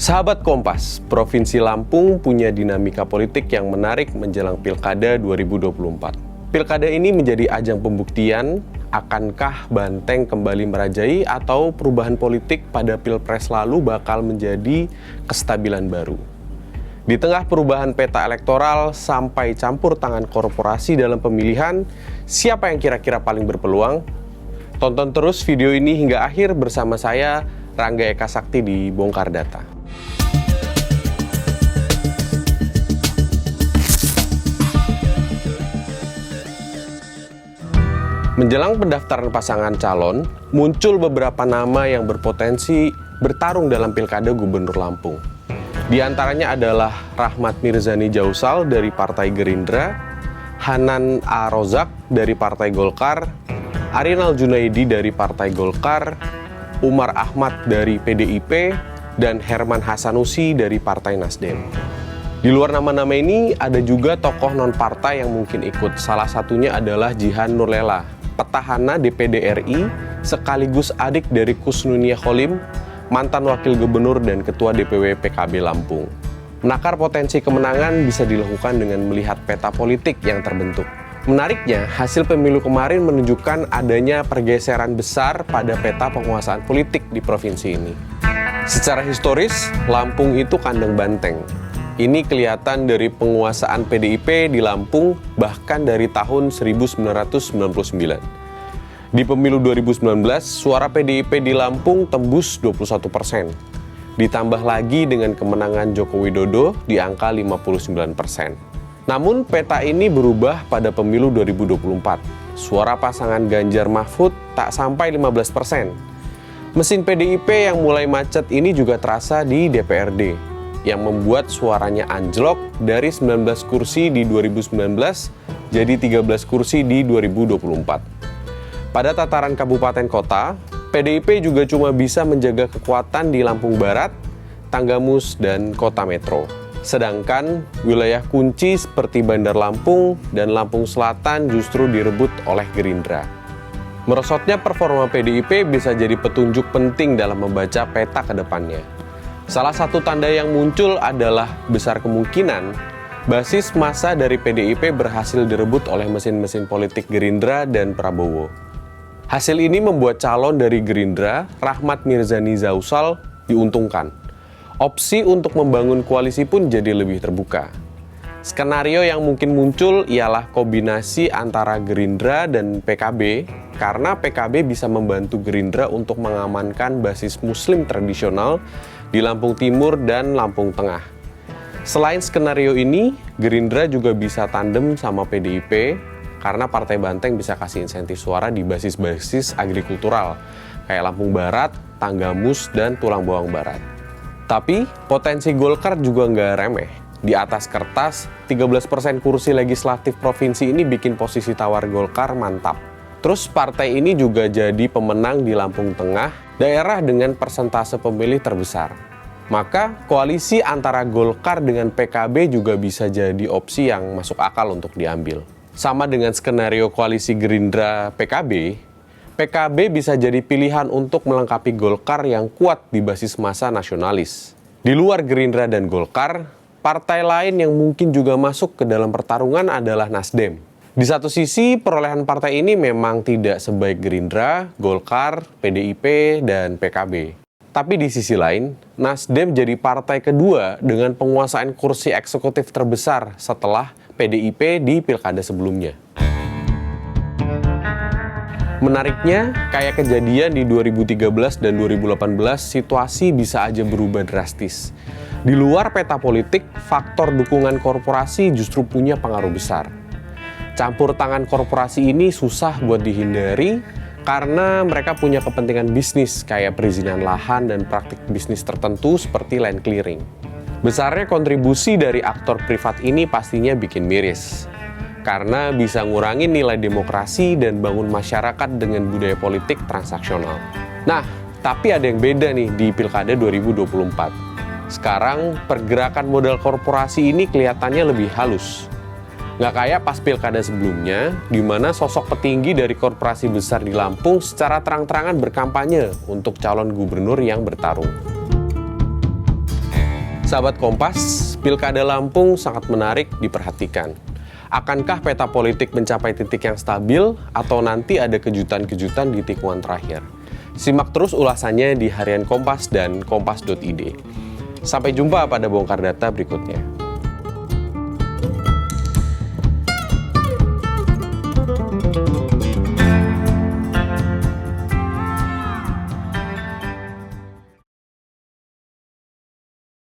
Sahabat Kompas, Provinsi Lampung punya dinamika politik yang menarik menjelang Pilkada 2024. Pilkada ini menjadi ajang pembuktian akankah Banteng kembali merajai atau perubahan politik pada Pilpres lalu bakal menjadi kestabilan baru. Di tengah perubahan peta elektoral sampai campur tangan korporasi dalam pemilihan, siapa yang kira-kira paling berpeluang? Tonton terus video ini hingga akhir bersama saya, Rangga Eka Sakti di Bongkar Data. Menjelang pendaftaran pasangan calon, muncul beberapa nama yang berpotensi bertarung dalam Pilkada Gubernur Lampung. Di antaranya adalah Rahmat Mirzani Jausal dari Partai Gerindra, Hanan A. Rozak dari Partai Golkar, Arinal Junaidi dari Partai Golkar, Umar Ahmad dari PDIP, dan Herman Hasanusi dari Partai Nasdem. Di luar nama-nama ini, ada juga tokoh non-partai yang mungkin ikut. Salah satunya adalah Jihan Nurlela, petahana DPD RI, sekaligus adik dari Kusnunia Kholim, mantan wakil gubernur dan ketua DPW PKB Lampung. Menakar potensi kemenangan bisa dilakukan dengan melihat peta politik yang terbentuk. Menariknya, hasil pemilu kemarin menunjukkan adanya pergeseran besar pada peta penguasaan politik di provinsi ini. Secara historis, Lampung itu kandang banteng. Ini kelihatan dari penguasaan PDIP di Lampung bahkan dari tahun 1999. Di pemilu 2019, suara PDIP di Lampung tembus 21%. Ditambah lagi dengan kemenangan Joko Widodo di angka 59%. Namun peta ini berubah pada pemilu 2024. Suara pasangan Ganjar Mahfud tak sampai 15%. Mesin PDIP yang mulai macet ini juga terasa di DPRD, yang membuat suaranya anjlok dari 19 kursi di 2019 jadi 13 kursi di 2024. Pada tataran kabupaten kota, PDIP juga cuma bisa menjaga kekuatan di Lampung Barat, Tanggamus, dan Kota Metro. Sedangkan wilayah kunci seperti Bandar Lampung dan Lampung Selatan justru direbut oleh Gerindra. Merosotnya performa PDIP bisa jadi petunjuk penting dalam membaca peta ke depannya. Salah satu tanda yang muncul adalah besar kemungkinan basis massa dari PDIP berhasil direbut oleh mesin-mesin politik Gerindra dan Prabowo. Hasil ini membuat calon dari Gerindra, Rahmat Mirzani Jausal, diuntungkan. Opsi untuk membangun koalisi pun jadi lebih terbuka. Skenario yang mungkin muncul ialah kombinasi antara Gerindra dan PKB, karena PKB bisa membantu Gerindra untuk mengamankan basis Muslim tradisional di Lampung Timur dan Lampung Tengah. Selain skenario ini, Gerindra juga bisa tandem sama PDIP karena Partai Banteng bisa kasih insentif suara di basis-basis agrikultural kayak Lampung Barat, Tanggamus, dan Tulang Bawang Barat. Tapi potensi Golkar juga nggak remeh. Di atas kertas, 13% kursi legislatif provinsi ini bikin posisi tawar Golkar mantap. Terus partai ini juga jadi pemenang di Lampung Tengah, daerah dengan persentase pemilih terbesar. Maka koalisi antara Golkar dengan PKB juga bisa jadi opsi yang masuk akal untuk diambil. Sama dengan skenario koalisi Gerindra-PKB, PKB bisa jadi pilihan untuk melengkapi Golkar yang kuat di basis massa nasionalis. Di luar Gerindra dan Golkar, partai lain yang mungkin juga masuk ke dalam pertarungan adalah Nasdem. Di satu sisi, perolehan partai ini memang tidak sebaik Gerindra, Golkar, PDIP, dan PKB. Tapi di sisi lain, Nasdem jadi partai kedua dengan penguasaan kursi eksekutif terbesar setelah PDIP di pilkada sebelumnya. Menariknya, kayak kejadian di 2013 dan 2018, situasi bisa aja berubah drastis. Di luar peta politik, faktor dukungan korporasi justru punya pengaruh besar. Campur tangan korporasi ini susah buat dihindari karena mereka punya kepentingan bisnis kayak perizinan lahan dan praktik bisnis tertentu seperti land clearing. Besarnya kontribusi dari aktor privat ini pastinya bikin miris, karena bisa ngurangin nilai demokrasi dan bangun masyarakat dengan budaya politik transaksional. Nah, tapi ada yang beda nih di Pilkada 2024. Sekarang, pergerakan modal korporasi ini kelihatannya lebih halus. Nggak kayak pas Pilkada sebelumnya, di mana sosok petinggi dari korporasi besar di Lampung secara terang-terangan berkampanye untuk calon gubernur yang bertarung. Sahabat Kompas, Pilkada Lampung sangat menarik diperhatikan. Akankah peta politik mencapai titik yang stabil atau nanti ada kejutan-kejutan di tikungan terakhir? Simak terus ulasannya di Harian Kompas dan kompas.id. Sampai jumpa pada bongkar data berikutnya.